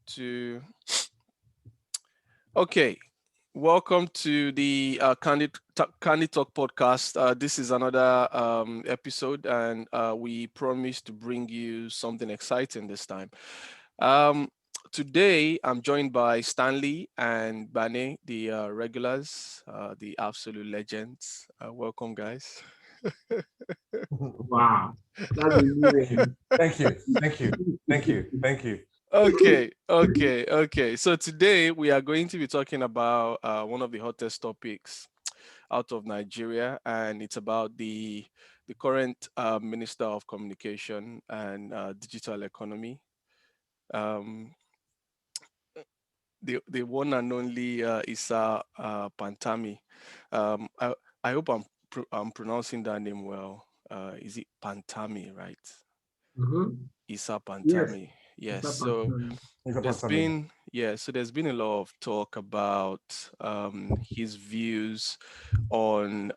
Two. Okay. Welcome to the Candid Talk Podcast. This is another episode, and we promise to bring you something exciting this time. Um, Today, I'm joined by Stanley and Bane, the regulars, the absolute legends. Welcome, guys. Wow, that's a new Thank you. one. Thank you. Thank you. Thank you. Thank you. Okay. So today we are going to be talking about one of the hottest topics out of Nigeria, and it's about the current Minister of Communication and Digital Economy, um, the one and only Issa Pantami. I hope I'm pronouncing that name well. Is it Pantami, right? Mm-hmm. Issa Yes, Pantami. it's Yes. up So Mr. there's Pantami. been there's been a lot of talk about his views on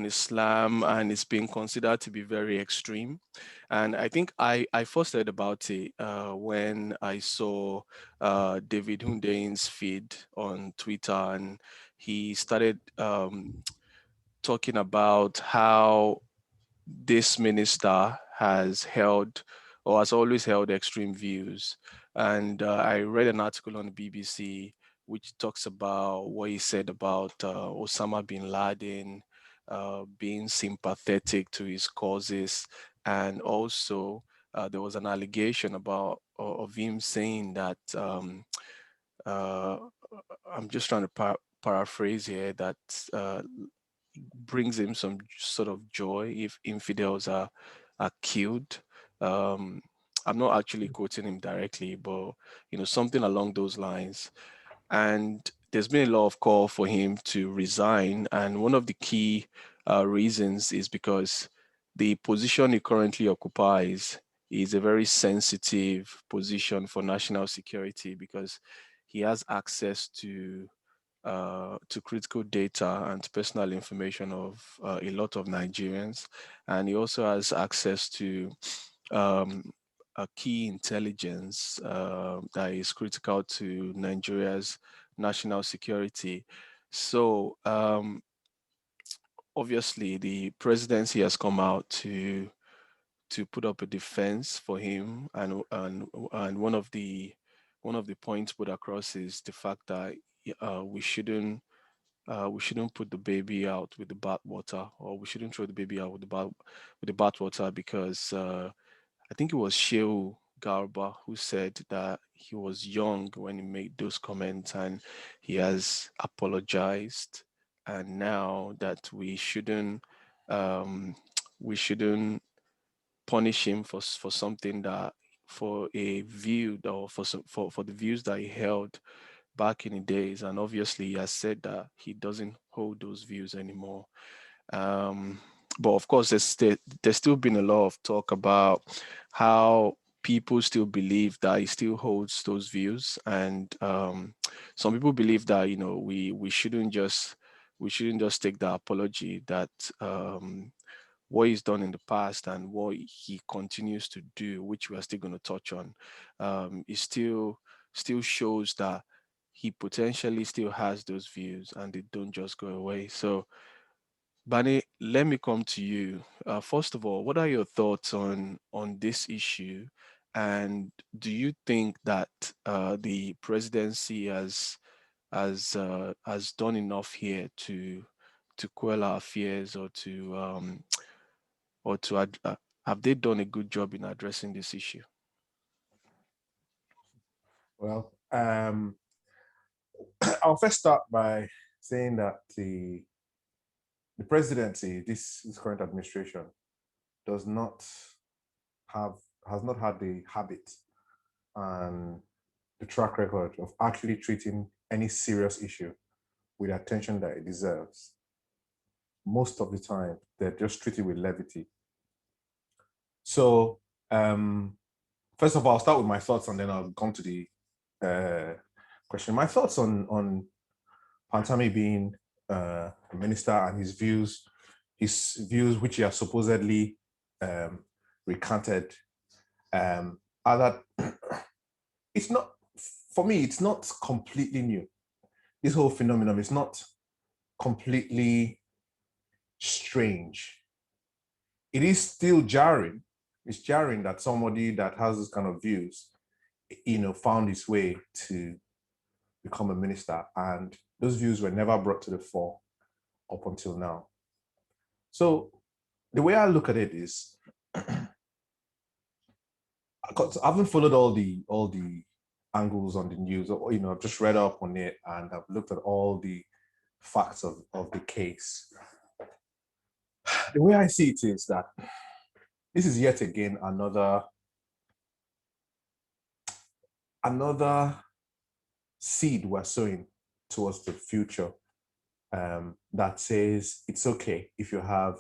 Islam, and it's been considered to be very extreme. And I think I first heard about it when I saw David Hundain's feed on Twitter, and he started talking about how this minister has held or has always held extreme views. And I read an article on the BBC which talks about what he said about Osama bin Laden, being sympathetic to his causes. And also, there was an allegation of him saying that uh, I'm just trying to paraphrase here, that brings him some sort of joy if infidels are killed. Um, I'm not actually quoting him directly, but something along those lines. And there's been a lot of call for him to resign, and one of the key reasons is because the position he currently occupies is a very sensitive position for national security because he has access to critical data and personal information of a lot of Nigerians. And he also has access to um, a key intelligence that is critical to Nigeria's national security. So, obviously, the presidency has come out to put up a defense for him, and one of the points put across is the fact that we shouldn't put the baby out with the bathwater, or we shouldn't throw the baby out with the bathwater, because I think it was Sheu Garba who said that he was young when he made those comments, and he has apologized, and now that um, we shouldn't punish him for something that for a view, or for the views that he held back in the days. And obviously, he has said that he doesn't hold those views anymore. Um, but of course, there's still been a lot of talk about how people still believe that he still holds those views, and some people believe that we shouldn't just take the apology, that what he's done in the past and what he continues to do, which we are still going to touch on, is still shows that he potentially still has those views and they don't just go away. So, Bani, let me come to you. First of all, what are your thoughts on this issue, and do you think that the presidency has done enough here to quell our fears, or have they done a good job in addressing this issue? Well, I'll first start by saying that the presidency, this current administration, does not have has not had the habit and the track record of actually treating any serious issue with the attention that it deserves. Most of the time, they're just treated with levity. So, first of all, I'll start with my thoughts and then I'll come to the uh, question. My thoughts on Pantami being a minister and his views which he has supposedly um, recanted, are that it's not, for me, it's not completely new. This whole phenomenon is not completely strange. It is still jarring. It's jarring that somebody that has this kind of views, found his way to become a minister, and those views were never brought to the fore up until now. So the way I look at it is, I haven't followed all the angles on the news. I've just read up on it and I've looked at all the facts of the case. The way I see it is that this is yet again another seed we're sowing towards the future, that says it's okay if you have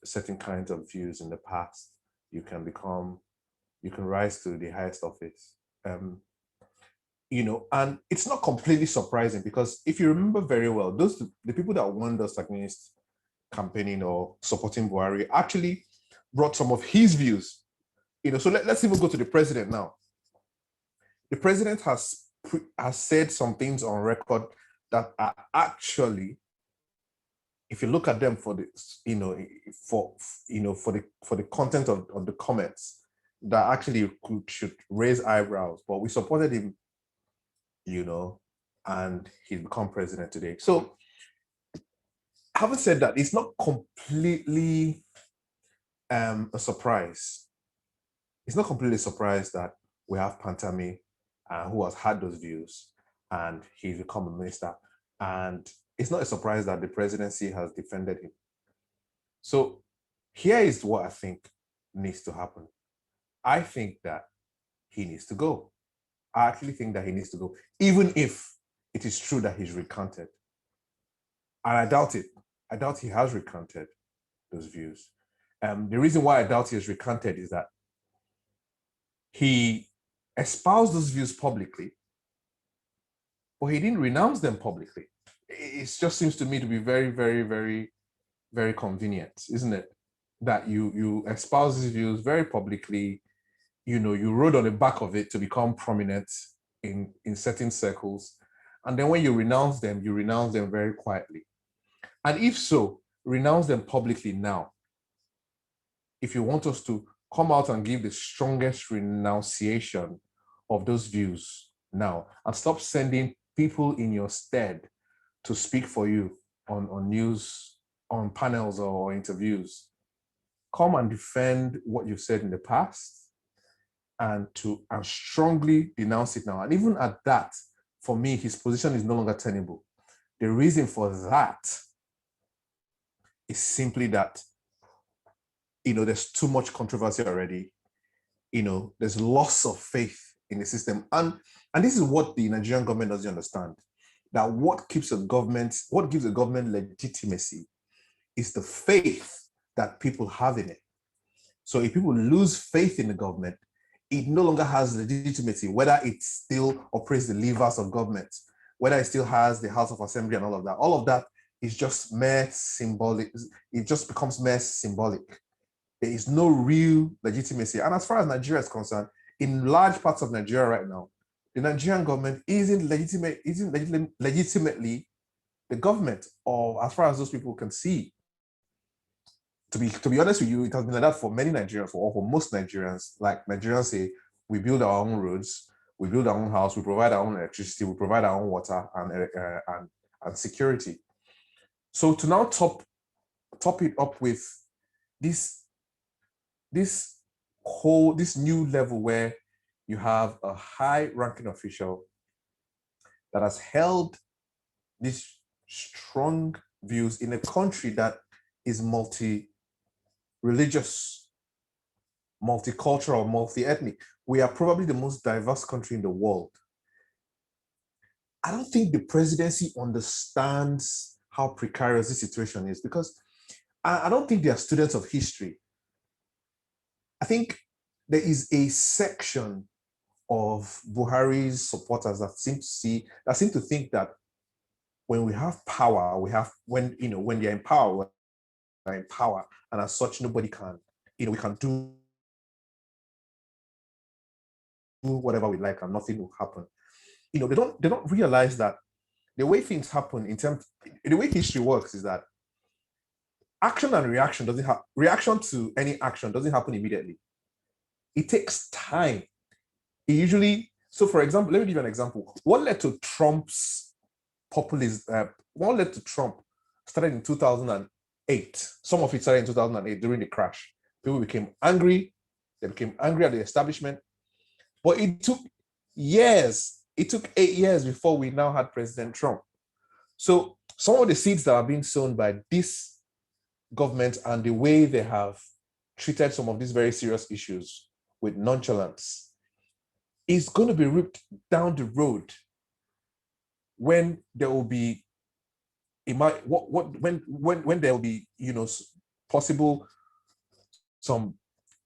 certain kinds of views in the past, you can rise to the highest office. And it's not completely surprising, because if you remember very well, the people that warned us against campaigning or supporting Buhari actually brought some of his views. So let's even go to the president now. The president has said some things on record that are actually, if you look at them for the content of the comments, that actually should raise eyebrows. But we supported him, and he's become president today. So, having said that, it's not completely a surprise. It's not completely a surprise that we have Pantami, who has had those views, and he's become a minister. And it's not a surprise that the presidency has defended him. So here is what I think needs to happen. I think that he needs to go. I actually think that he needs to go, even if it is true that he's recanted. And I doubt it. I doubt he has recanted those views. The reason why I doubt he has recanted is that he espoused those views publicly, but he didn't renounce them publicly. It just seems to me to be very, very, very, very convenient, isn't it? That you espouse these views very publicly, you rode on the back of it to become prominent in certain circles. And then when you renounce them very quietly. And if so, renounce them publicly now. If you want us to come out and give the strongest renunciation of those views now, and stop sending people in your stead to speak for you on news, on panels or interviews. Come and defend what you've said in the past, and strongly denounce it now. And even at that, for me, his position is no longer tenable. The reason for that is simply that, there's too much controversy already. There's loss of faith in the system. And this is what the Nigerian government doesn't understand. That what gives a government legitimacy is the faith that people have in it. So if people lose faith in the government, it no longer has legitimacy, whether it still operates the levers of government, whether it still has the House of Assembly and all of that. All of that is just mere symbolic. It just becomes mere symbolic. There is no real legitimacy. And as far as Nigeria is concerned, in large parts of Nigeria right now, the Nigerian government isn't legitimately the government, or as far as those people can see. To be honest with you, it has been like that for many Nigerians, or for most Nigerians. Like Nigerians say, we build our own roads, we build our own house, we provide our own electricity, we provide our own water and security. So to now top it up with this new level where you have a high-ranking official that has held these strong views in a country that is multi-religious, multicultural, multi-ethnic. We are probably the most diverse country in the world. I don't think the presidency understands how precarious this situation is, because I don't think they are students of history. I think there is a section of Buhari's supporters that seem to think that when we have power, when they're in power, we're in power, and as such, nobody can, we can do whatever we like and nothing will happen. They don't realize that the way things happen the way history works is that action and reaction doesn't have reaction to any action doesn't happen immediately. It takes time. It usually, so for example, let me give you an example. What led to Trump's populism? What led to Trump started in 2008. Some of it started in 2008 during the crash. People became angry. They became angry at the establishment. But it took years. It took 8 years before we now had President Trump. So some of the seeds that are being sown by this government and the way they have treated some of these very serious issues with nonchalance is going to be ripped down the road when there will be when there will be possible some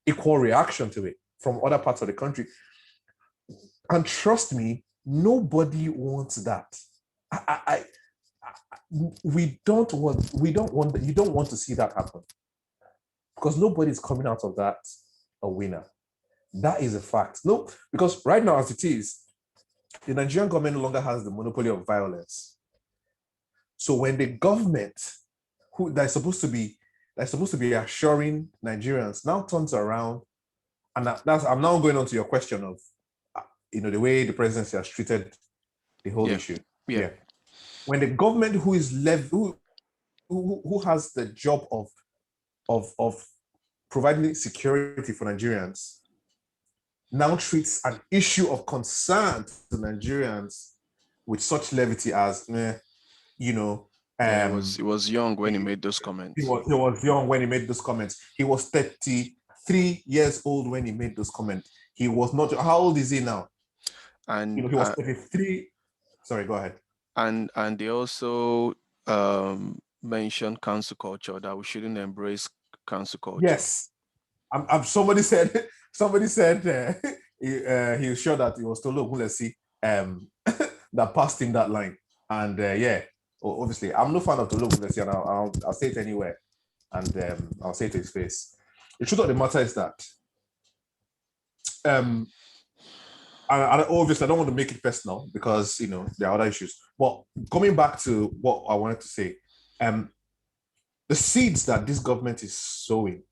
equal reaction to it from other parts of the country. And trust me, nobody wants that. You don't want to see that happen because nobody's coming out of that a winner. That is a fact. No, because right now, as it is, the Nigerian government no longer has the monopoly of violence. So when the government, that's supposed to be assuring Nigerians, now turns around, and I'm now going on to your question of, the way the presidency has treated the whole issue. Yeah. When the government who has the job of providing security for Nigerians now treats an issue of concern to Nigerians with such levity as, he was young when he made those comments. He was young when he made those comments. He was 33 years old when he made those comments. He was not. How old is he now? And he was 33. Sorry, go ahead. And they also mentioned cancel culture, that we shouldn't embrace cancel culture. Yes, somebody said he was sure that it was Tolu Ogunlesi that passed him that line, and obviously I'm no fan of Tolu Ogunlesi, and I'll say it anywhere, and I'll say it to his face. The truth of the matter is that and obviously I don't want to make it personal because there are other issues. But coming back to what I wanted to say, the seeds that this government is sowing,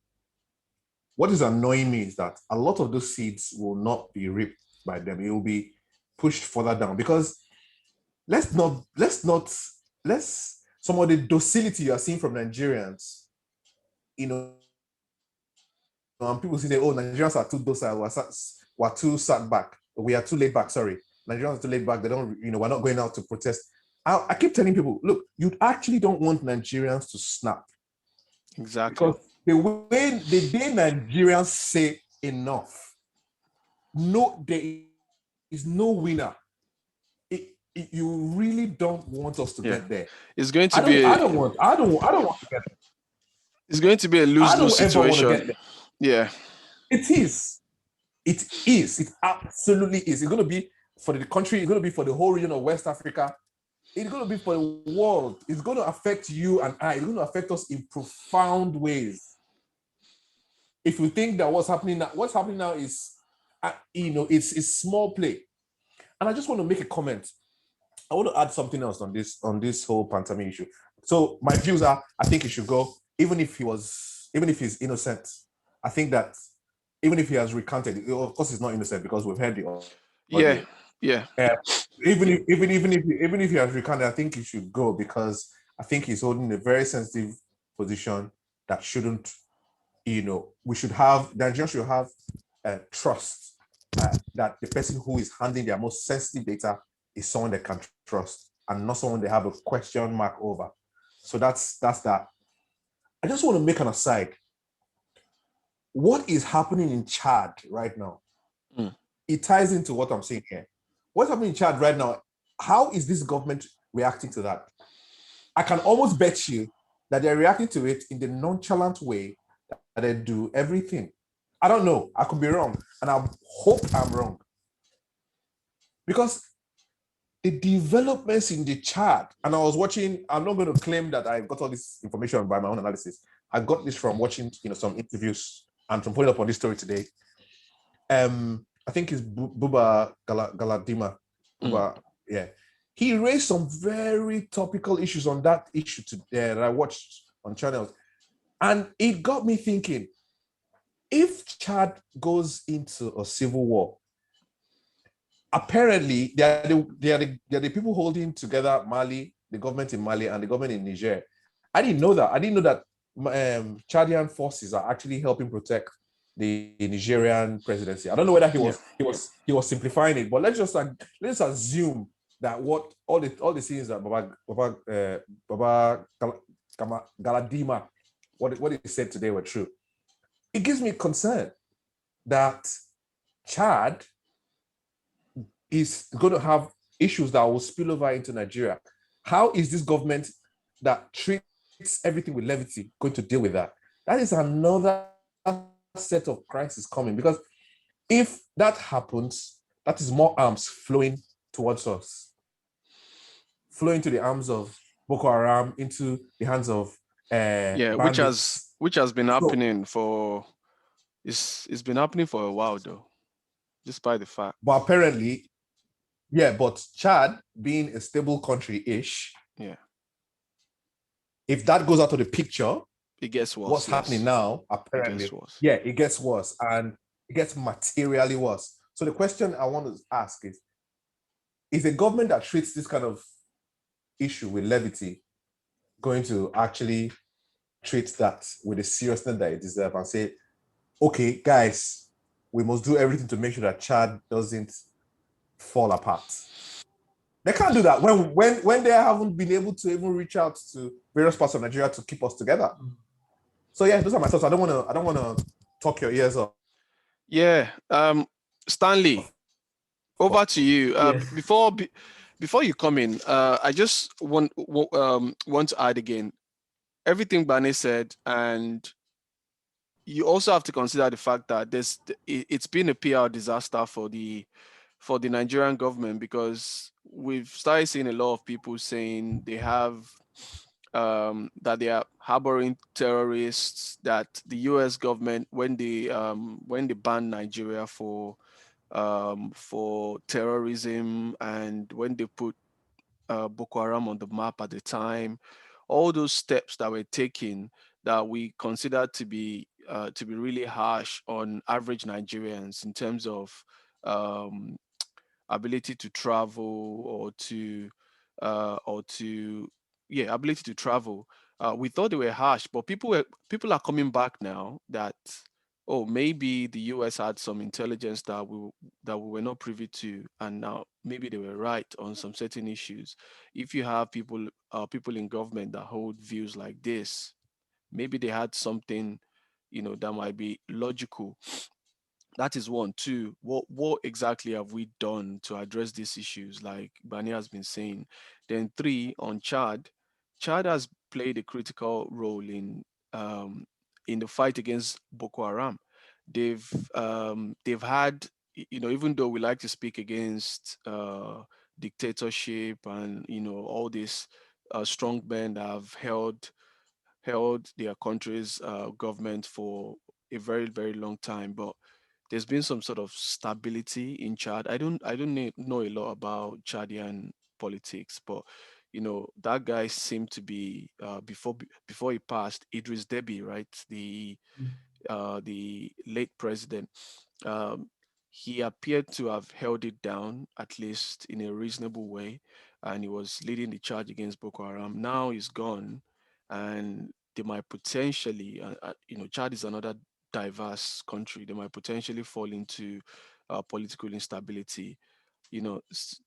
what is annoying me is that a lot of those seeds will not be reaped by them. It will be pushed further down because some of the docility you are seeing from Nigerians, and people say, oh, Nigerians are too docile, we're too sat back. We are too laid back, sorry. Nigerians are too laid back. They don't, we're not going out to protest. I keep telling people, look, you actually don't want Nigerians to snap. Exactly. Because the day Nigerians say enough, there is no winner. You really don't want us to get there. It's going to be. I don't want to get there. It's going to be a lose-lose situation. Yeah. It is. It is. It absolutely is. It's going to be for the country. It's going to be for the whole region of West Africa. It's going to be for the world. It's going to affect you and I. It's going to affect us in profound ways. If you think that what's happening now is, it's small play. And I just want to make a comment. I want to add something else on this whole Pantami issue. So my views are, I think he should go, even if he's innocent. I think that even if he has recanted, of course he's not innocent because we've heard the audio. Even if he has recanted, I think he should go because I think he's holding a very sensitive position that shouldn't. Nigerians should have trust that the person who is handling their most sensitive data is someone they can trust and not someone they have a question mark over. So that's that. I just want to make an aside. What is happening in Chad right now? It ties into what I'm saying here. What's happening in Chad right now? How is this government reacting to that? I can almost bet you that they're reacting to it in the nonchalant way that they do everything. I don't know. I could be wrong. And I hope I'm wrong. Because the developments in the Chad, and I was watching, I'm not going to claim that I got all this information by my own analysis. I got this from watching some interviews and from putting up on this story today. I think it's Buba Galadima. Buba, yeah. He raised some very topical issues on that issue that I watched on channels. And it got me thinking, if Chad goes into a civil war, apparently they are the people holding together Mali, the government in Mali and the government in Niger. I didn't know that. I didn't know that Chadian forces are actually helping protect the Nigerian presidency. I don't know whether he was simplifying it, but let's assume that what all the things that Baba Galadima what he said today were true. It gives me concern that Chad is going to have issues that will spill over into Nigeria. How is this government that treats everything with levity going to deal with that? That is another set of crisis coming, because if that happens, that is more arms flowing towards us, flowing to the arms of Boko Haram, into the hands of bandits. which has been happening for it's been happening for a while though, despite the fact. But apparently, but Chad being a stable country-ish, if that goes out of the picture, it gets worse. What's happening now, apparently, it gets worse, and it gets materially worse. So the question I want to ask is a government that treats this kind of issue with levity going to actually treat that with the seriousness that it deserves and say, okay, guys, we must do everything to make sure that Chad doesn't fall apart? They can't do that when they haven't been able to even reach out to various parts of Nigeria to keep us together. So yeah, those are my thoughts. I don't want to talk your ears off. Yeah, Stanley, over to you. Yes. Before you come in, I just want to add again everything Bane said, and you also have to consider the fact that it's been a PR disaster for the Nigerian government, because we've started seeing a lot of people saying they have that they are harboring terrorists, that the US government, when they banned Nigeria for terrorism, and when they put Boko Haram on the map at the time, all those steps that were taken that we consider to be really harsh on average Nigerians in terms of ability to travel ability to travel. We thought they were harsh, but people are coming back now that, oh, maybe the US had some intelligence that we were not privy to, and now maybe they were right on some certain issues. If you have people in government that hold views like this, maybe they had something, that might be logical. That is one. Two, what exactly have we done to address these issues, like Bani has been saying? Then three, on Chad has played a critical role in the fight against Boko Haram. They've had, even though we like to speak against dictatorship and all these strong men that have held their country's government for a very, very long time, but there's been some sort of stability in Chad. I don't know a lot about Chadian politics, but that guy seemed to be before he passed, Idris Deby, right? The late president. Um, he appeared to have held it down, at least in a reasonable way, and he was leading the charge against Boko Haram. Now he's gone, and they might potentially, Chad is another diverse country. They might potentially fall into political instability.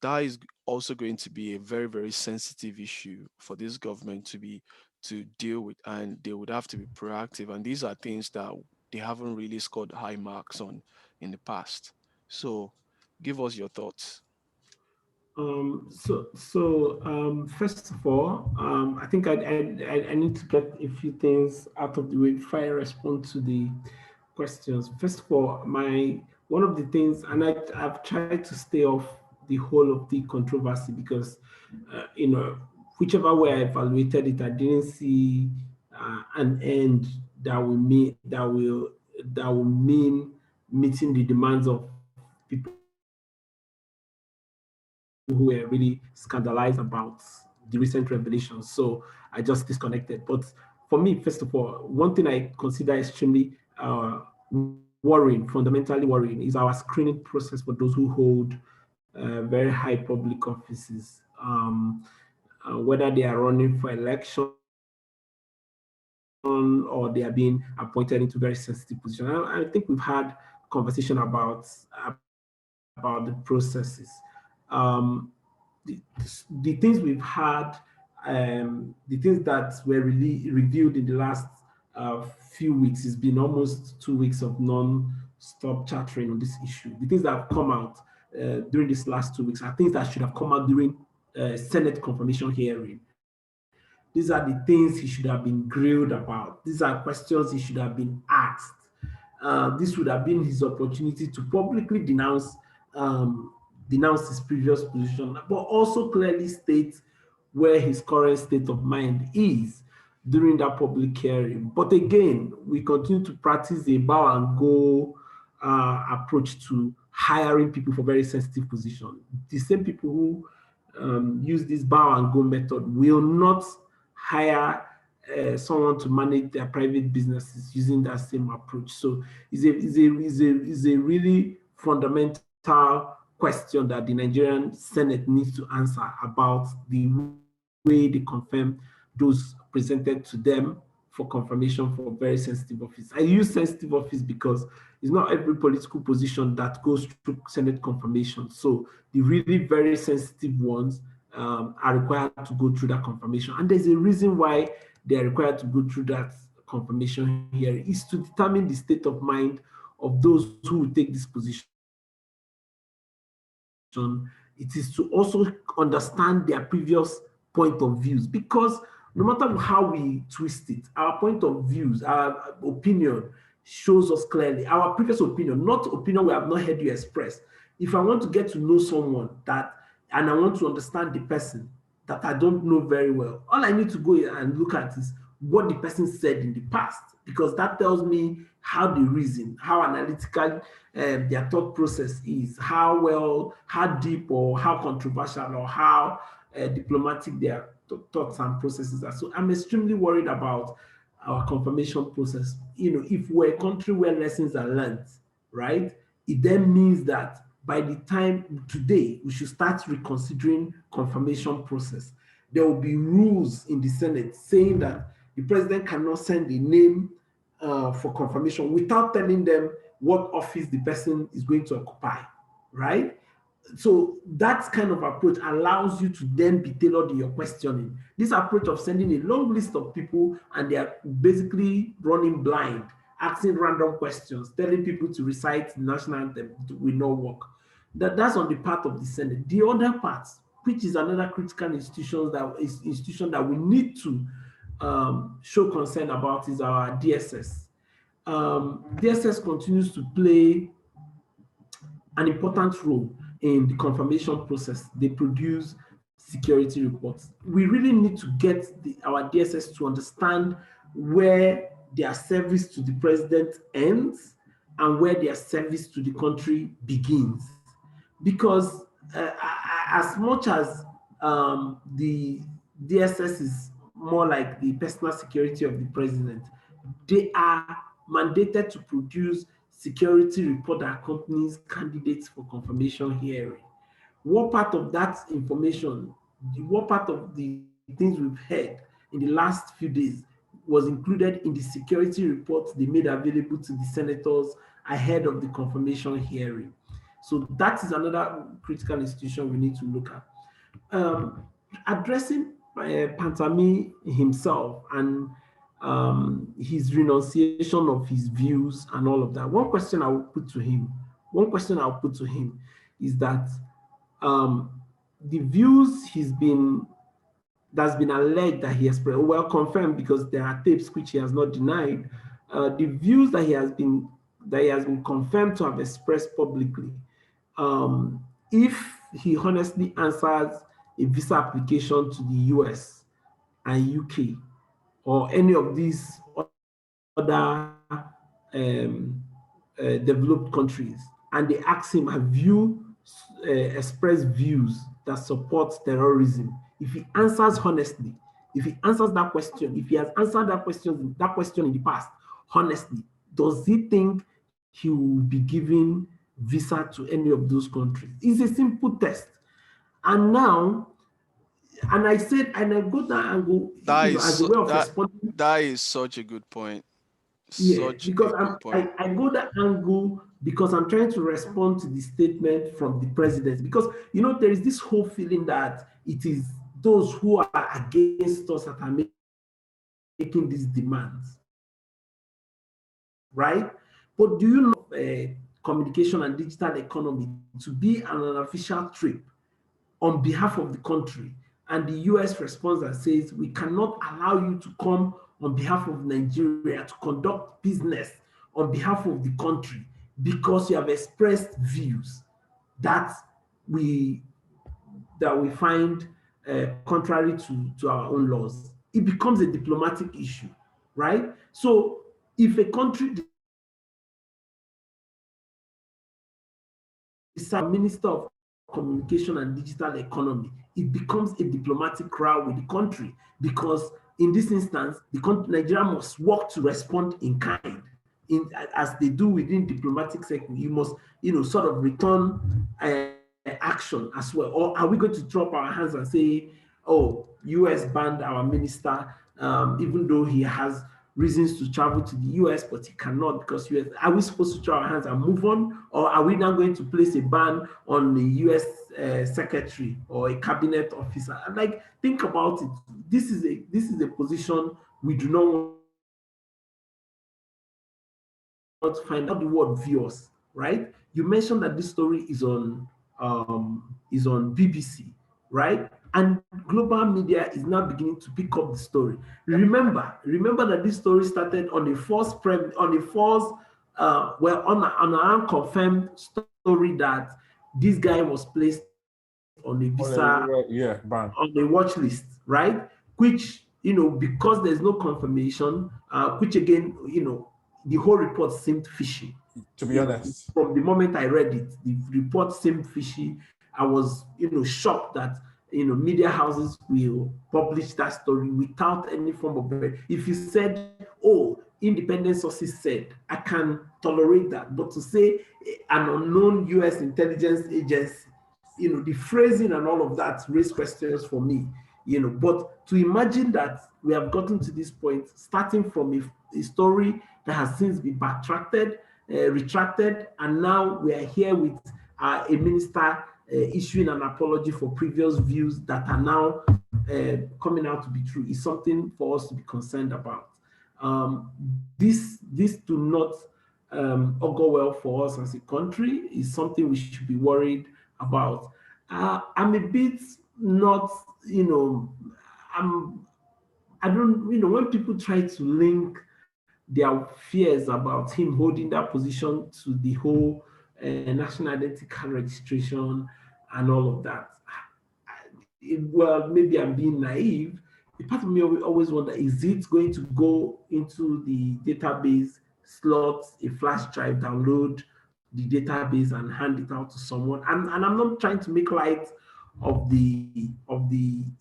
That is also going to be a very, very sensitive issue for this government to deal with, and they would have to be proactive. And these are things that they haven't really scored high marks on in the past. So, give us your thoughts. First of all, I think I need to get a few things out of the way before I respond to the questions. First of all, one of the things, and I've tried to stay off the whole of the controversy, because whichever way I evaluated it, I didn't see an end that will mean meeting the demands of people who were really scandalized about the recent revelations. So I just disconnected. But for me, first of all, one thing I consider extremely worrying, fundamentally worrying, is our screening process for those who hold very high public offices, whether they are running for election or they are being appointed into very sensitive positions. I think we've had conversation about the processes. Um, the things we've had, the things that were really revealed in the last few weeks, has been almost 2 weeks of non-stop chattering on this issue. The things that have come out during these last 2 weeks are things that should have come out during Senate confirmation hearing. These are the things he should have been grilled about. These are questions he should have been asked. This would have been his opportunity to publicly denounce his previous position, but also clearly state where his current state of mind is during that public hearing. But again, we continue to practice a bow and go approach to hiring people for very sensitive positions. The same people who use this bow and go method will not hire someone to manage their private businesses using that same approach. So it's a really fundamental question that the Nigerian Senate needs to answer about the way they confirm those presented to them for confirmation for very sensitive office. I use sensitive office because it's not every political position that goes through Senate confirmation. So the really very sensitive ones are required to go through that confirmation. And there's a reason why they are required to go through that confirmation here, is to determine the state of mind of those who will take this position. It is to also understand their previous point of views, because no matter how we twist it, our point of views, our opinion shows us clearly our previous opinion, not opinion we have not heard you express. If I want to get to know someone and I want to understand the person that I don't know very well, all I need to go and look at is what the person said in the past, because that tells me how they reason, how analytical their thought process is, how deep or how controversial or how diplomatic their thoughts and processes are. So I'm extremely worried about our confirmation process. If we're a country where lessons are learned, right, it then means that by the time today, we should start reconsidering confirmation process. There will be rules in the Senate saying that the president cannot send a name for confirmation without telling them what office the person is going to occupy, right? So that kind of approach allows you to then be tailored in your questioning. This approach of sending a long list of people and they are basically running blind, asking random questions, telling people to recite the national anthem will not work. That's on the part of the Senate. The other part, which is another critical institution that we need to show concern about, is our DSS. DSS continues to play an important role in the confirmation process. They produce security reports. We really need to get our DSS to understand where their service to the president ends and where their service to the country begins. Because as much as the DSS is more like the personal security of the president, they are mandated to produce security report that accompanies candidates for confirmation hearing. What part of that information, what part of the things we've heard in the last few days was included in the security reports they made available to the senators ahead of the confirmation hearing? So that is another critical institution we need to look at. Addressing Pantami himself and his renunciation of his views and all of that. One question I'll put to him is that the views that's been alleged that he has well confirmed, because there are tapes which he has not denied. The views that he has been confirmed to have expressed publicly. If he honestly answers a visa application to the US and UK or any of these other developed countries, and they ask him, have you expressed views that support terrorism? If he answers honestly, if he answers that question, if he has answered that question in the past honestly, does he think he will be given visa to any of those countries? It's a simple test. And now, and I said, and I got that angle, as a way of responding. That is such a good point. Yeah, because I go that angle because I'm trying to respond to the statement from the president. Because, there is this whole feeling that it is those who are against us that are making these demands, right? But do you know communication and digital economy to be an unofficial trip on behalf of the country, and the US responds and says, we cannot allow you to come on behalf of Nigeria to conduct business on behalf of the country because you have expressed views that we find contrary to our own laws. It becomes a diplomatic issue, right? So if a country decides Minister of Communication and Digital Economy, it becomes a diplomatic row with the country, because in this instance, Nigeria must work to respond in kind, as they do within diplomatic circle. You must, sort of return action as well. Or are we going to drop our hands and say, oh, US banned our minister, even though he has reasons to travel to the US, but he cannot because US. Are we supposed to throw our hands and move on? Or are we now going to place a ban on the US secretary or a cabinet officer? Like, think about it. This is a position we do not want to find out the word viewers, right? You mentioned that this story is on BBC, right? And global media is now beginning to pick up the story. Remember that this story started on an unconfirmed story that this guy was placed on a visa, on a watch list, right? Which, because there's no confirmation, which again, the whole report seemed fishy. To be honest, from the moment I read it, the report seemed fishy. I was, shocked that, media houses will publish that story without any form of verification. If you said, oh, independent sources said, I can tolerate that. But to say an unknown US intelligence agency, the phrasing and all of that raised questions for me, but to imagine that we have gotten to this point, starting from a story that has since been retracted, and now we are here with a minister issuing an apology for previous views that are now coming out to be true, is something for us to be concerned about. This do not augur well for us as a country. Is something we should be worried about. I'm a bit not, I don't, when people try to link their fears about him holding that position to the whole national identity card registration and all of that. Well, maybe I'm being naive. A part of me always wonder, is it going to go into the database, slot a flash drive, download the database and hand it out to someone? And I'm not trying to make light of the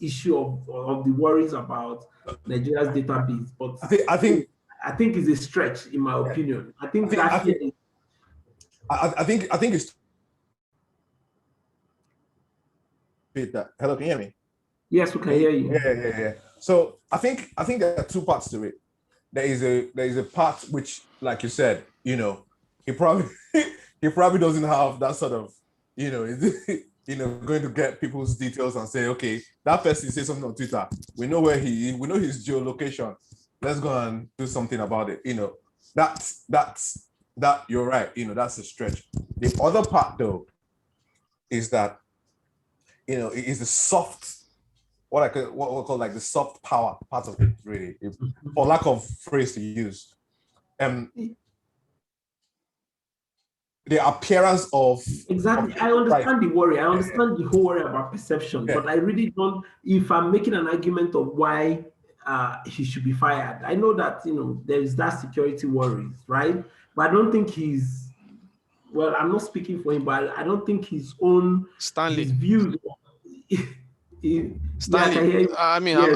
issue of the worries about Nigeria's database, but I think it's a stretch, in my opinion. I think it's that. Hello, can you hear me? Yes, we can hear you. Yeah. So I think there are two parts to it. There is a part which, like you said, he probably doesn't have that sort of, going to get people's details and say, okay, that person says something on Twitter. We know where we know his geolocation. Let's go and do something about it. That you're right. That's a stretch. The other part, though, is that, it is the soft, what we call like the soft power part of it, really, for lack of phrase to use. The appearance of exactly. I understand the worry. I understand the whole worry about perception, but I really don't. If I'm making an argument of why he should be fired, I know that there is that security worries, right? But I don't think he's well, I'm not speaking for him, but I don't think his own Stanley. his views. Yeah, I can Stanley, hear you. I mean, Yes.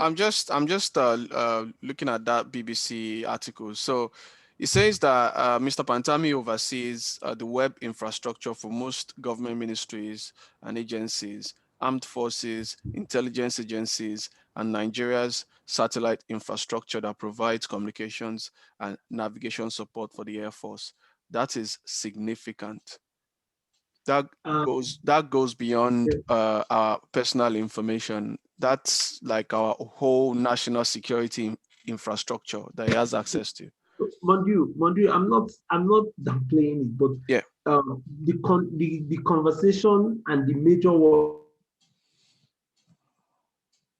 I'm just looking at that BBC article. So it says that Mr. Pantami oversees the web infrastructure for most government ministries and agencies, armed forces, intelligence agencies, and Nigeria's satellite infrastructure that provides communications and navigation support for the Air Force. That is significant. That goes beyond our personal information. That's like our whole national security infrastructure that he has access to. Mondu, I'm not downplaying it, but Yeah. the conversation and the major worry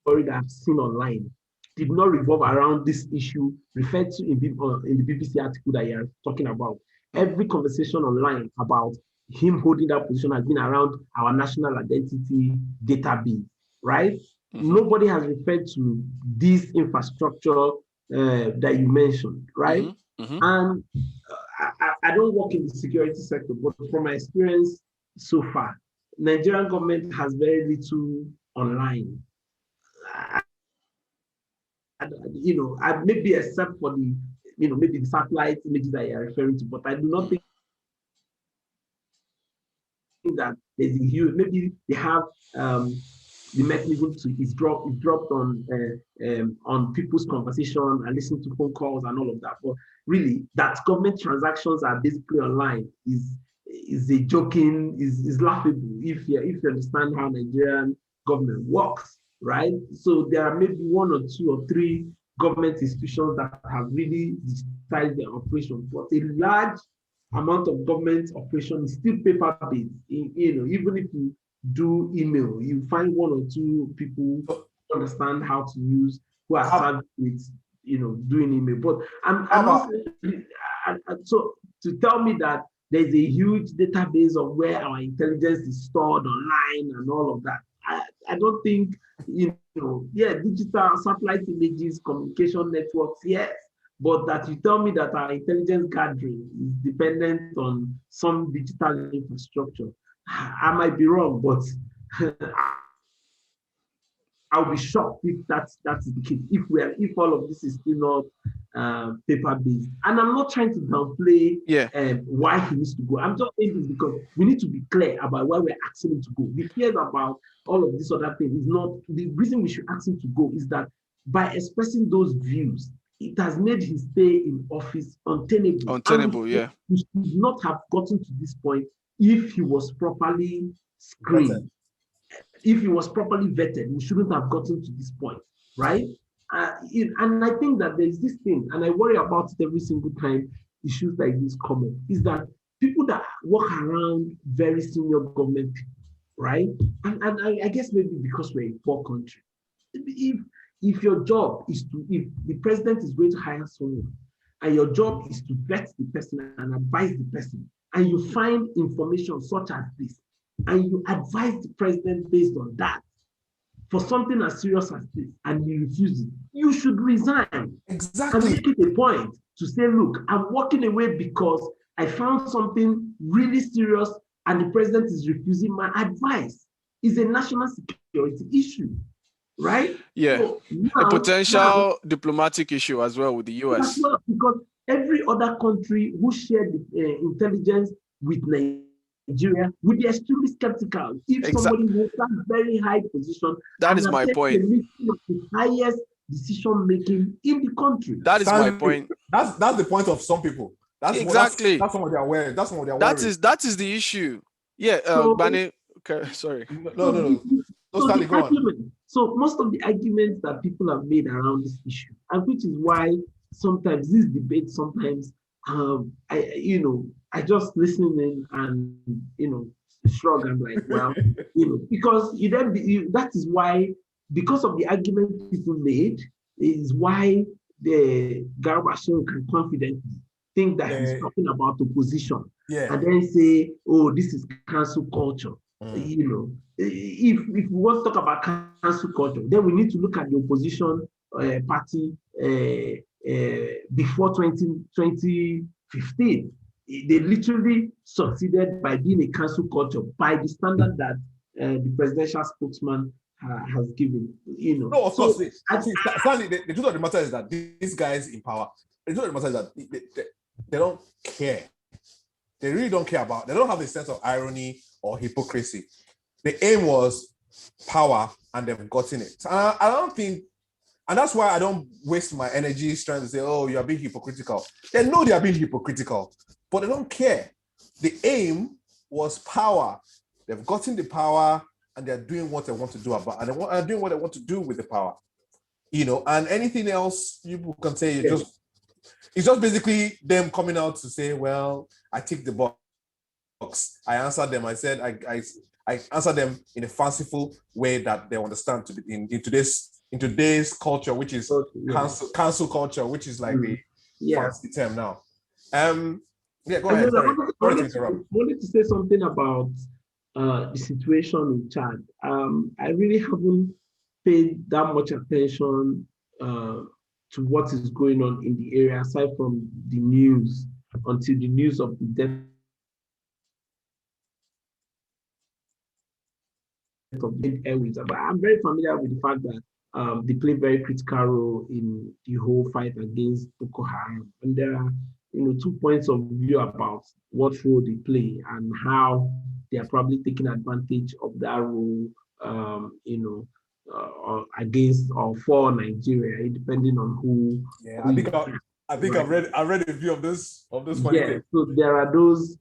that I've seen online did not revolve around this issue referred to in the BBC article that you're talking about. Every conversation online about him holding that position has been around our national identity database, right? Mm-hmm. Nobody has referred to this infrastructure that you mentioned, right? Mm-hmm. Mm-hmm. And I don't work in the security sector, but from my experience so far, Nigerian government has very little online. Maybe except for the, maybe the satellite images that you're referring to, but I do not think that there's a huge, maybe they have the mechanism to is dropped on people's conversation and listen to phone calls and all of that. But really, that government transactions are basically online is a joking, is laughable if you understand how Nigerian government works, right? So there are maybe one or two or three government institutions that have really digitized their operation, but a large amount of government operation is still paper-based. Even if you do email, you find one or two people who understand how to use, who are savvy with, doing email. But I'm not so to tell me that there's a huge database of where our intelligence is stored online and all of that. I don't think, digital satellite images, communication networks, yes. But that you tell me that our intelligence gathering is dependent on some digital infrastructure, I might be wrong, but I'll be shocked if that's the case. If all of this is still not paper-based, and I'm not trying to downplay why he needs to go. I'm just saying this because we need to be clear about why we're asking him to go. The fears about all of this other thing is not the reason we should ask him to go. Is that by expressing those views, it has made his stay in office untenable. Untenable, yeah. He should not have gotten to this point if he was properly screened. If he was properly vetted, he shouldn't have gotten to this point, right? And I think that there's this thing, and I worry about it every single time issues like this come up, is that people that walk around very senior government people, right? And I guess maybe because we're a poor country, if your job is if the president is going to hire someone and your job is to vet the person and advise the person, and you find information such as this, and you advise the president based on that for something as serious as this, and he refuses, you should resign. Exactly. And make it a point to say, look, I'm walking away because I found something really serious and the president is refusing my advice. It's a national security issue, right? Yeah, so a potential diplomatic issue as well with the US. Well, because every other country who shared the intelligence with Nigeria would be extremely skeptical if somebody holds that very high position. That is my point. The highest decision making in the country. That is my point. That's the point of some people. That's exactly. That's what they're aware. That's what they're worried. That is the issue. Yeah, Bane. Okay, sorry. No. So most of the arguments that people have made around this issue, and which is why sometimes this debate, I just listen in and shrug and like, well, because that is why, because of the argument people made, is why the Garba can confidently think that he's talking about opposition, and then say, "Oh, this is cancel culture." If we want to talk about cancel culture, then we need to look at the opposition party before 2015. they literally succeeded by being a cancel culture by the standard that the presidential spokesman has given. No, of course. I, The truth of the matter is that these guys in power, the truth of the matter is that they don't care. They really don't care about, they don't have a sense of irony or hypocrisy. The aim was power and they've gotten it. And I don't think, and that's why I don't waste my energy trying to say, oh, you are being hypocritical. They know they are being hypocritical, but they don't care. The aim was power. They've gotten the power and they're doing what they want to do about, and they're doing what they want to do with the power. And anything else you can say, it's just basically them coming out to say, well, I ticked the box. I answered them. I said, I answered them in a fanciful way that they understand in today's culture, which is cancel culture, which is like the fancy term now. Go ahead. Sorry. Sorry to interrupt. I wanted to say something about the situation in Chad. I really haven't paid that much attention to what is going on in the area, aside from the news, until the news of the death of the airways. But I'm very familiar with the fact that they play a very critical role in the whole fight against Boko Haram. And there are 2 points of view about what role they play and how they are probably taking advantage of that role, against or for Nigeria, depending on who. Yeah, I think I've read a view of this funny thing. So there are those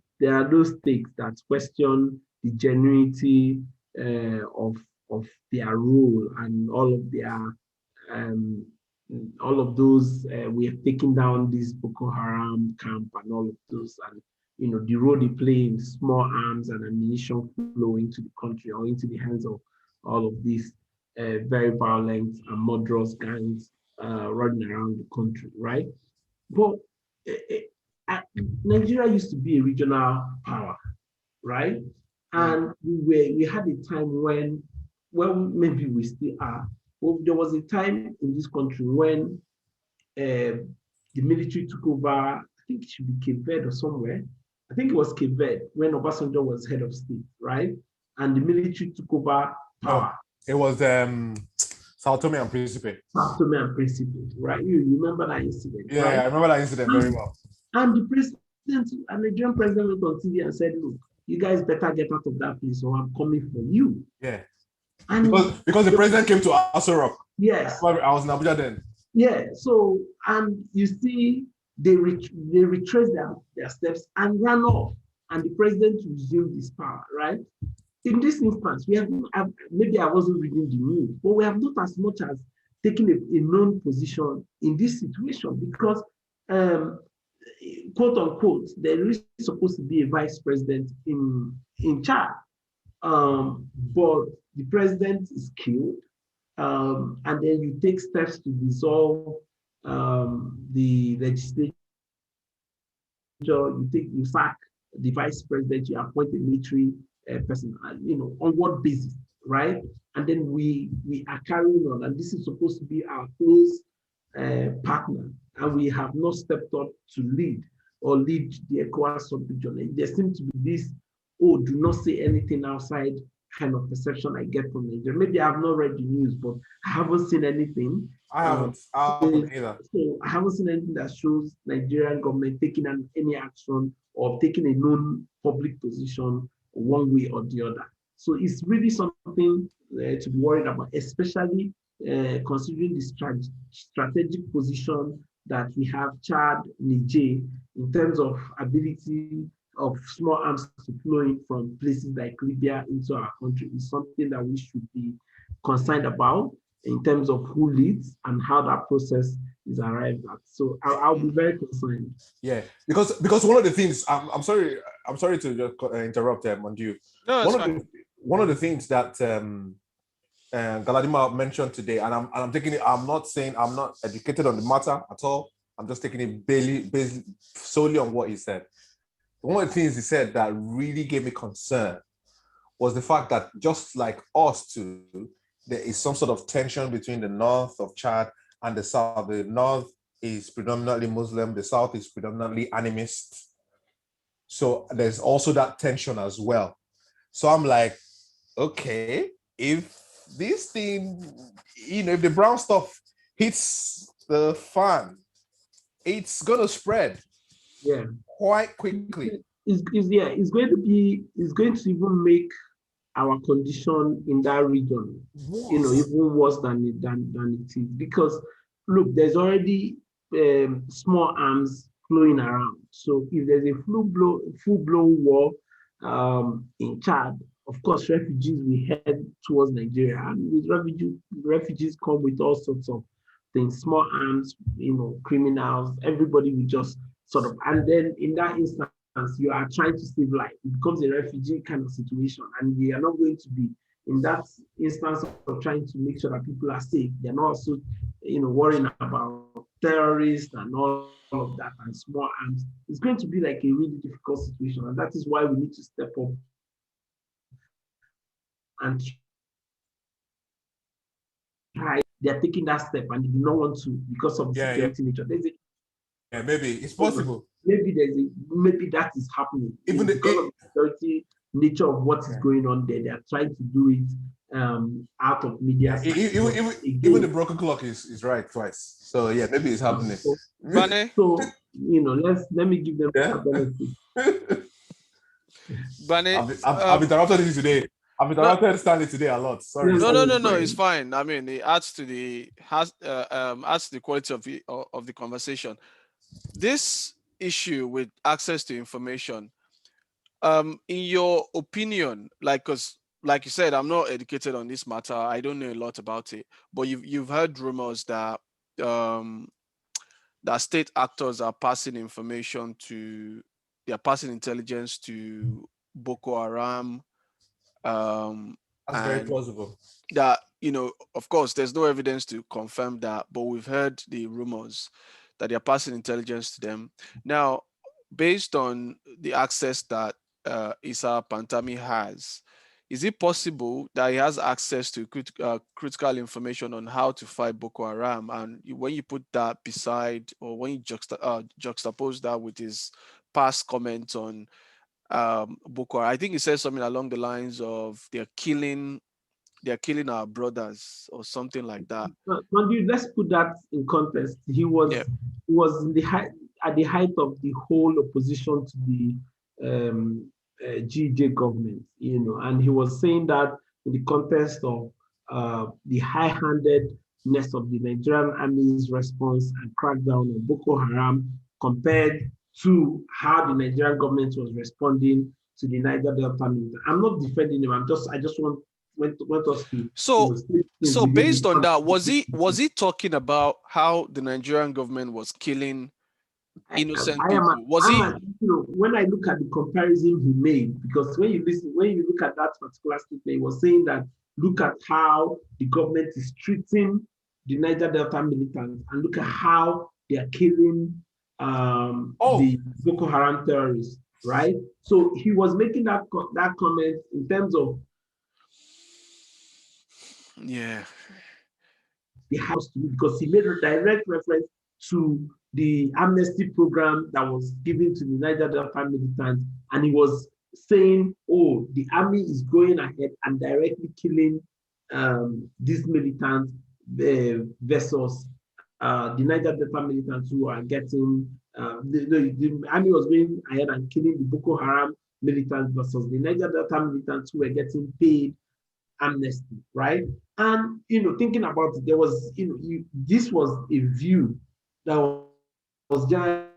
takes that question the genuinity of their role and all of those. We have taken down this Boko Haram camp and all of those, and the role they play in small arms and ammunition flow into the country or into the hands of all of these very violent and murderous gangs running around the country, right? But Nigeria used to be a regional power, right? And we had a time when, well, maybe we still are, but there was a time in this country when the military took over. I think it should be Cape Verde or somewhere. I think it was Cape Verde when Obasanjo was head of state, right? And the military took over power. It was Sao Tome and Principe. Sao Tome and Principe, right? You remember that incident? Yeah, right? I remember that incident very well. And the president, a Nigerian president, went on TV and said, "Look, you guys better get out of that place, or I'm coming for you." Yeah. And because the president came to Aso Rock. Yes. I was in Abuja then. Yeah. So, and you see, they retraced their steps and ran off, and the president resumed his power, right? In this instance, maybe I wasn't reading the news, but we have not as much as taken a known position in this situation because, quote unquote, there is supposed to be a vice president in Chad, but the president is killed, and then you take steps to dissolve the legislature. You sack the vice president, you appoint a military person, on what basis, right? And then we are carrying on, and this is supposed to be our close partner, and we have not stepped up to lead the ECOWAS sub-region. There seems to be this, do not say anything outside kind of perception I get from Nigeria. Maybe I have not read the news, but I haven't seen anything. I haven't either. So I haven't seen anything that shows Nigerian government taking any action or taking a known public position one way or the other. So it's really something to be worried about, especially considering the strategic position that we have Chad, Niger, in terms of ability of small arms to flow in from places like Libya into our country. Is something that we should be concerned about in terms of who leads and how that process is arrived at. So I'll be very concerned. Yeah, because one of the things, I'm sorry to just interrupt Mondu. No, one of the things that Galadima mentioned today, and I'm taking it. I'm not saying I'm not educated on the matter at all. I'm just taking it based solely on what he said. One of the things he said that really gave me concern was the fact that just like us too, there is some sort of tension between the north of Chad and the south. The north is predominantly Muslim, the south is predominantly animist. So there's also that tension as well. So I'm like, okay, if this thing, if the brown stuff hits the fan, it's gonna spread quite quickly. It's going to even make our condition in that region, even worse than it is. Because look, there's already small arms flowing around. So if there's a full-blown war in Chad, of course, refugees will head towards Nigeria, and with refugees come with all sorts of things, small arms, criminals. Everybody will just sort of, and then in that instance, you are trying to save life. It becomes a refugee kind of situation, and we are not going to be in that instance of trying to make sure that people are safe. They're not also, worrying about terrorists and all of that and small arms. It's going to be like a really difficult situation, and that is why we need to step up and try. They're taking that step, and they do not want to because of the security nature. Maybe it's possible. Maybe that is happening. Even because of the security nature of what is going on there, they are trying to do it out of media. Even the broken clock is right twice. So yeah, maybe it's happening. So let me give them a benefit. Bunny, I've interrupted you today. I've interrupted Stanley today a lot. Sorry. No, it's fine. I mean, it adds to the quality of the conversation. This issue with access to information, in your opinion, because like you said, I'm not educated on this matter. I don't know a lot about it, but you've heard rumors that that state actors are passing intelligence to Boko Haram. That's very plausible. That, of course, there's no evidence to confirm that, but we've heard the rumors that they're passing intelligence to them. Now, based on the access that Issa Pantami has, is it possible that he has access to critical information on how to fight Boko Haram? And when you put that beside, or when you juxtapose that with his past comments on Boko Haram, I think he says something along the lines of they're killing our brothers or something like that. But dude, let's put that in context. He was in at the height of the whole opposition to the GJ government, and he was saying that in the context of the high-handedness of the Nigerian Army's response and crackdown on Boko Haram compared to how the Nigerian government was responding to the Niger Delta militant. I'm not defending him. I just want us to. So based on that, was he talking about how the Nigerian government was killing innocent people? When I look at the comparison he made, because when you look at that particular statement, he was saying that look at how the government is treating the Niger Delta militants, and look at how they are killing the Boko Haram terrorists, right? So he was making that comment in terms of the house, because he made a direct reference to the amnesty program that was given to the Niger Delta militants, and he was saying, the army is going ahead and directly killing these militants versus the Niger Delta militants who are getting, the army was going ahead and killing the Boko Haram militants versus the Niger Delta militants who were getting paid amnesty, right? And, thinking about it, there was, this was a view that was generally,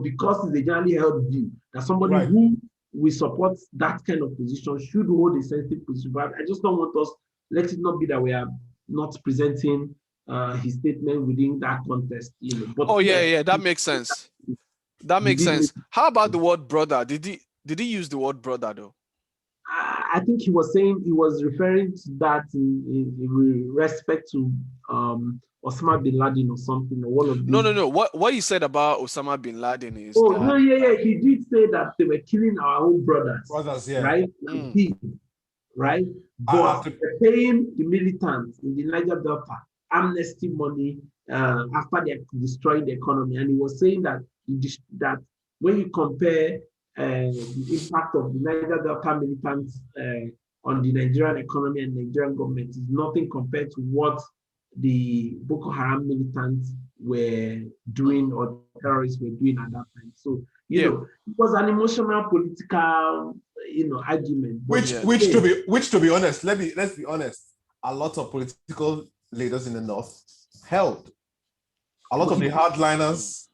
because it's a generally held view that somebody who will support that kind of position should hold a sensitive position. But I just don't want us, let it not be that we are not presenting his statement within that context. But that makes sense. That makes sense. How about the word brother? Did he use the word brother though? I think he was referring to that in respect to Osama bin Laden or something, or one of these. No. What you said about Osama bin Laden is he did say that they were killing our own brothers, right? Right? But they're paying the militants in the Niger Delta amnesty money after they're destroying the economy. And he was saying that that when you compare the impact of the Niger Delta militants on the Nigerian economy and Nigerian government is nothing compared to what the Boko Haram militants were doing or terrorists were doing at that time. So, you know, it was an emotional, political, argument. Which to be honest, let's be honest, a lot of political leaders in the north held. A lot of the hardliners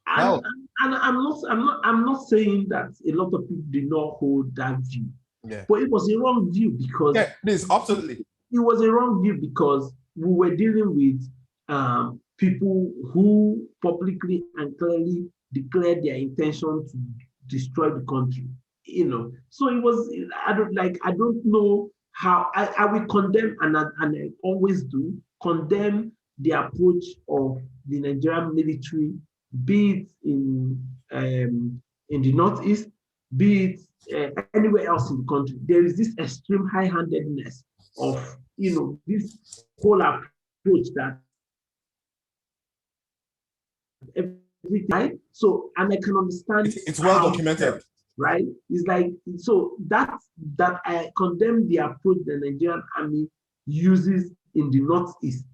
held. And I'm not saying that a lot of people did not hold that view. Yeah. But it was a wrong view because absolutely. It was a wrong view because we were dealing with people who publicly and clearly declared their intention to destroy the country. So it was. I don't know how I will condemn, and I always do condemn the approach of the Nigerian military, be it in the northeast, be it anywhere else in the country. There is this extreme high-handedness of this whole approach that everything, right? So, and I can understand it's well documented, right? It's like, so that I condemn the approach the Nigerian army uses in the northeast.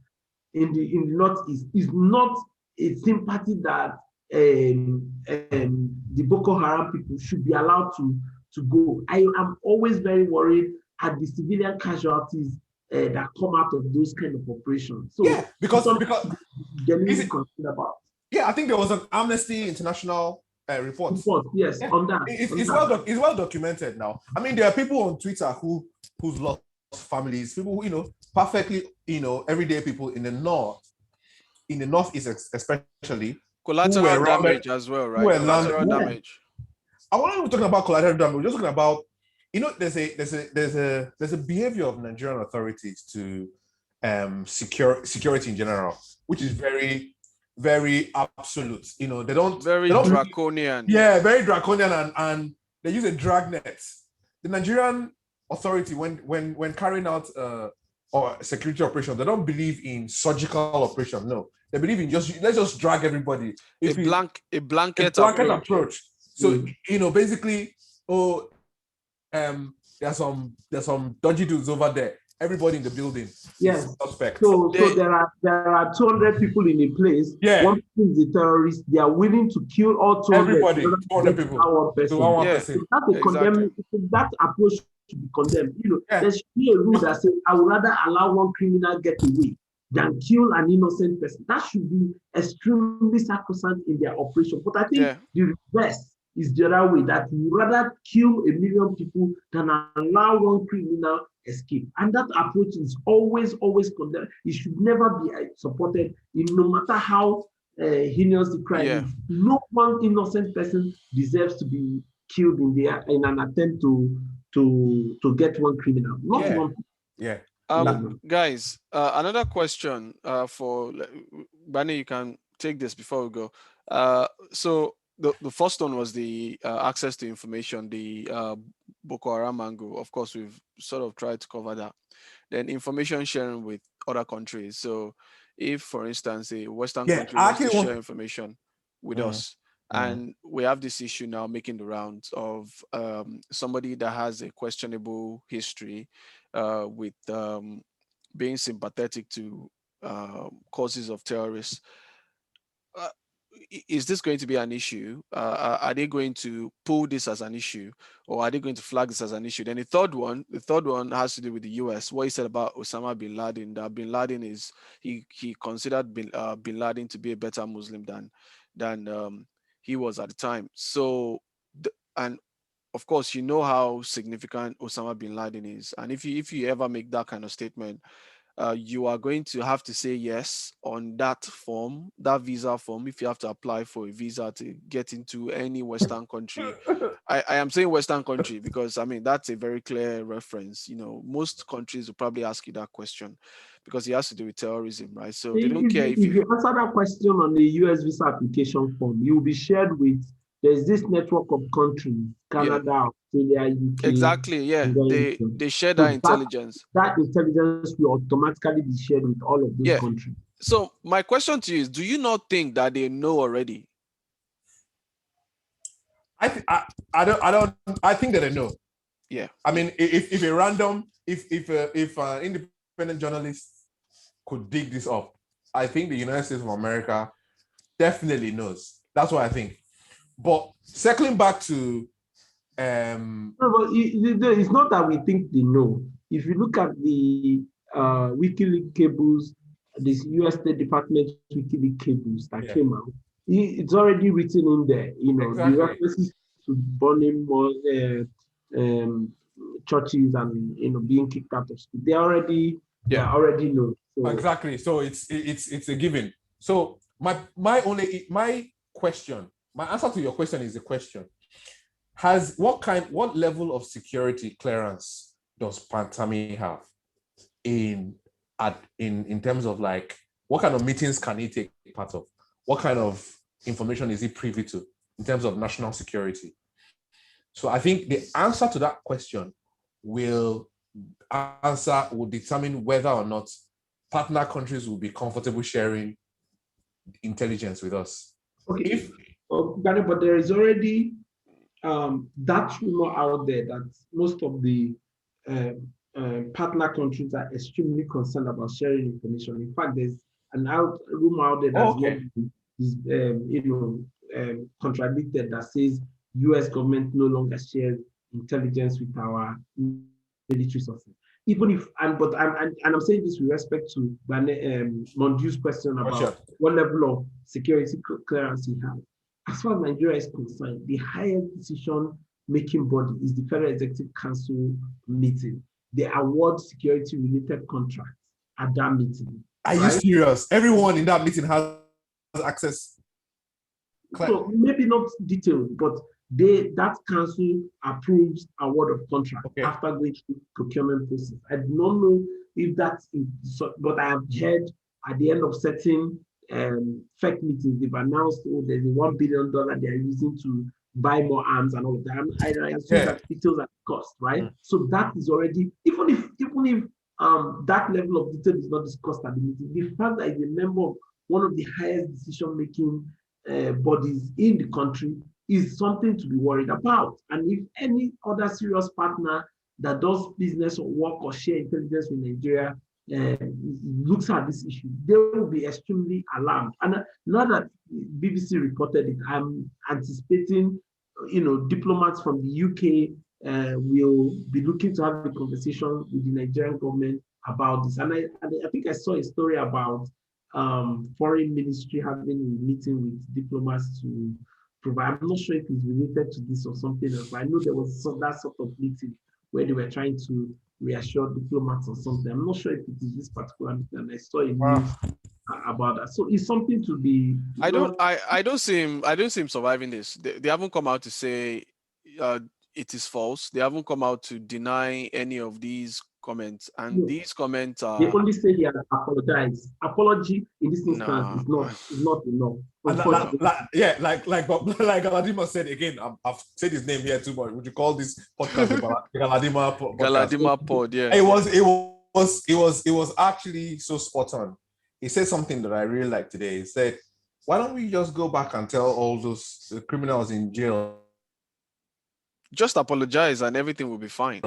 In the northeast is not a sympathy that the Boko Haram people should be allowed to go. I am always very worried at the civilian casualties that come out of those kind of operations. So because genuinely concerned about. Yeah, I think there was an Amnesty International report. Yes, on that. It's well documented now. I mean, there are people on Twitter who've lost families, people who, perfectly, everyday people in the northeast especially. Collateral damage as well, right? Collateral damage. I want to talk about collateral damage. We're just talking about, there's a behavior of Nigerian authorities to security in general, which is very, very absolute. They don't draconian. Very draconian, and they use a dragnet. The Nigerian authority, when carrying out or security operation, they don't believe in surgical operation. No, they believe in let's just drag everybody. A blanket approach. So basically, there's some dodgy dudes over there. Everybody in the building is suspect. So there are 200 people in a place. Yeah. One person is a terrorist. They are willing to kill all 200. Everybody, 200 people. One person. One person. So that approach should be condemned. There should be a rule that says, I would rather allow one criminal get away than kill an innocent person. That should be extremely sacrosanct in their operation. But I think the reverse is the other way, that you rather kill 1 million people than allow one criminal escape. And that approach is always condemned. It should never be supported, no matter how heinous the crime is. No one innocent person deserves to be killed in an attempt to get one criminal. Not one. Yeah. Guys, another question for Bani, you can take this before we go. So the first one was the access to information, the Boko Haram angle. Of course, we've sort of tried to cover that. Then information sharing with other countries. So if, for instance, a Western country wants to share information with us, and we have this issue now making the rounds of somebody that has a questionable history with being sympathetic to causes of terrorists. Is this going to be an issue? Are they going to pull this as an issue, or are they going to flag this as an issue? Then the third one has to do with the US. What he said about Osama bin Laden, that bin Laden is he considered bin Laden to be a better Muslim than he was at the time. So and of course, how significant Osama bin Laden is, and if you ever make that kind of statement, you are going to have to say yes on that form, that visa form, if you have to apply for a visa to get into any Western country. I am saying Western country because, that's a very clear reference. Most countries will probably ask you that question because it has to do with terrorism, right? So they don't care if you answer that question on the US visa application form, you will be shared with, there's this network of countries, Canada, Australia, UK. Exactly, they share that intelligence. That intelligence will automatically be shared with all of those countries. So my question to you is, do you not think that they know already? I think that I know. Yeah. I mean, if an independent journalist could dig this up, I think the United States of America definitely knows. That's what I think. But circling back to No, but it's not that we think they know. If you look at the WikiLeaks cables, this US State Department WikiLeaks cables that came out, it's already written in there. The references to burning more churches and being kicked out of school. They already know. So. Exactly. So it's a given. So my question, my answer to your question is a question. What level of security clearance does Pantami have in terms of like what kind of meetings can he take part of? What kind of information is he privy to in terms of national security? So I think the answer to that question will determine whether or not partner countries will be comfortable sharing intelligence with us. Okay, but there is already that rumor out there that most of the partner countries are extremely concerned about sharing information. In fact, there's rumor out there that's contradicted that says U.S. government no longer shares intelligence with our military sources. Even if, I'm saying this with respect to Mondu's question about what level of security clearance he has. As far as Nigeria is concerned, the highest decision-making body is the Federal Executive Council meeting. They award security-related contracts at that meeting. Are you serious? Everyone in that meeting has access. So maybe not detailed, but that council approves award of contract after going through procurement process. I do not know if that's, but I have heard at the end of certain fake meetings, they've announced there's a $1 billion they are using to buy more arms and all of that. I assume that details are cost, right? So that is already, even if that level of detail is not discussed at the meeting, the fact that he's a member of one of the highest decision-making bodies in the country is something to be worried about. And if any other serious partner that does business or work or share intelligence with Nigeria looks at this issue, they will be extremely alarmed. And now that BBC reported it, I'm anticipating, diplomats from the UK will be looking to have a conversation with the Nigerian government about this. And I think I saw a story about foreign ministry having a meeting with diplomats to provide. I'm not sure if it's related to this or something else, but I know there was that sort of meeting where they were trying to reassure diplomats or something. I'm not sure if it is this particular meeting, and I saw a news about that. So it's something to be. I don't see him surviving this. They haven't come out to say it is false. They haven't come out to deny any of these comments, and these comments are. They only say he has apologized. Apology in this instance is not enough. Like Galadima said again. I've said his name here too, but would you call this podcast the Galadima podcast? Galadima pod? Yeah. It was actually so spot on. He said something that I really like today. He said, "Why don't we just go back and tell all those criminals in jail? Just apologize and everything will be fine."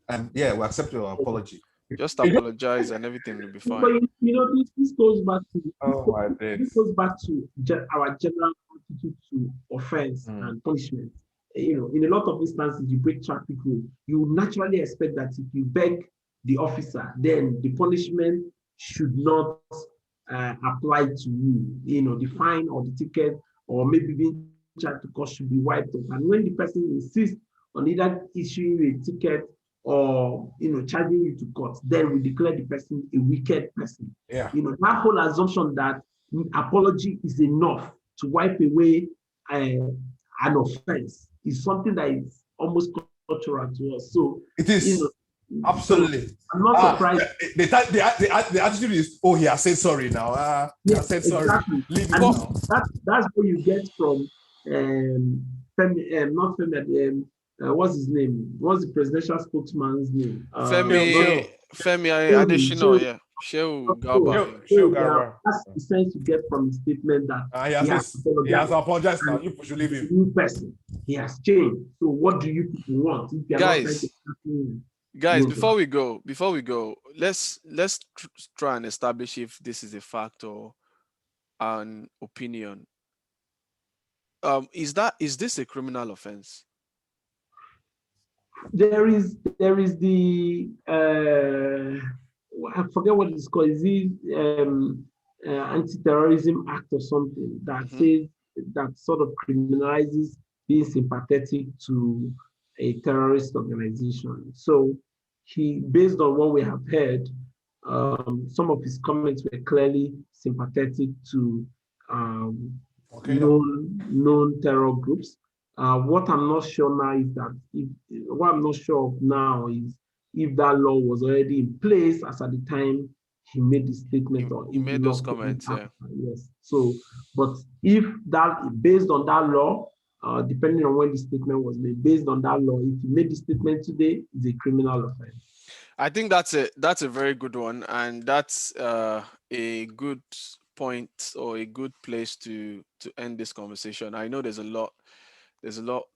And we accept your apology. Just apologize and everything will be fine. But this goes back to our general attitude to offense and punishment. In a lot of instances, you break traffic rule. You naturally expect that if you beg the officer, then the punishment should not apply to you. The fine or the ticket or maybe being charged to cost should be wiped off. And when the person insists on either issuing you a ticket or charging you to court, then we declare the person a wicked person. That whole assumption that apology is enough to wipe away an offense is something that is almost cultural to us. So it is absolutely. I'm not surprised. The attitude is, he has said sorry now. He has said sorry. Exactly. Leave it and now. That's what you get from not Femi. What's his name? What's the presidential spokesman's name? Femi Adesina, Shehu So, Garba. that's the sense you get from the statement that He has apologized. apologized now. And You should leave he's a him. new person. He has changed. So what do you people want if you are not trying to Guys, before we go, let's try and establish if this is a fact or an opinion. Is this a criminal offense? there is the I forget what it's called. Is it anti-terrorism act or something that says that sort of criminalizes being sympathetic to a terrorist organization. So based on what we have heard, some of his comments were clearly sympathetic to known terror groups. What I'm not sure now is that what I'm not sure of now is if that law was already in place as at the time he made the statement, or He if the made law those comments, yeah. Yes. So, but if that based on that law, depending on when the statement was made, based on that law, if he made the statement today, it's a criminal offense. I think that's a very good one, and that's a good point or a good place to end this conversation. I know there's a lot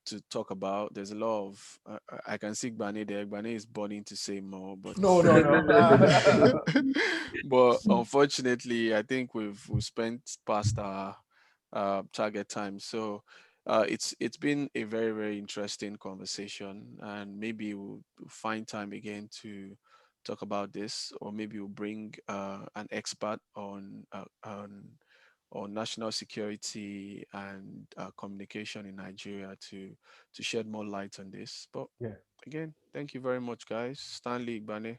to talk about. There's a lot of I can see Gbane there. Gbane is burning to say more, but No. but unfortunately, I think we've spent past our target time. So it's been a very, very interesting conversation, and maybe we'll find time again to talk about this, or maybe we'll bring an expert on national security and communication in Nigeria to shed more light on this. But Yeah. again, thank you very much, guys. Stanley Igbane.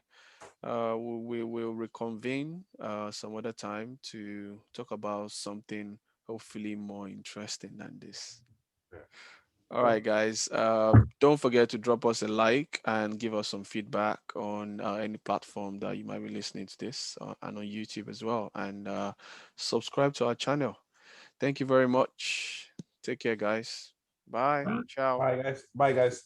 We will reconvene some other time to talk about something hopefully more interesting than this. Yeah. All right, guys. Don't forget to drop us a like and give us some feedback on any platform that you might be listening to this, and on YouTube as well. And subscribe to our channel. Thank you very much. Take care, guys. Bye. Ciao. Bye, guys.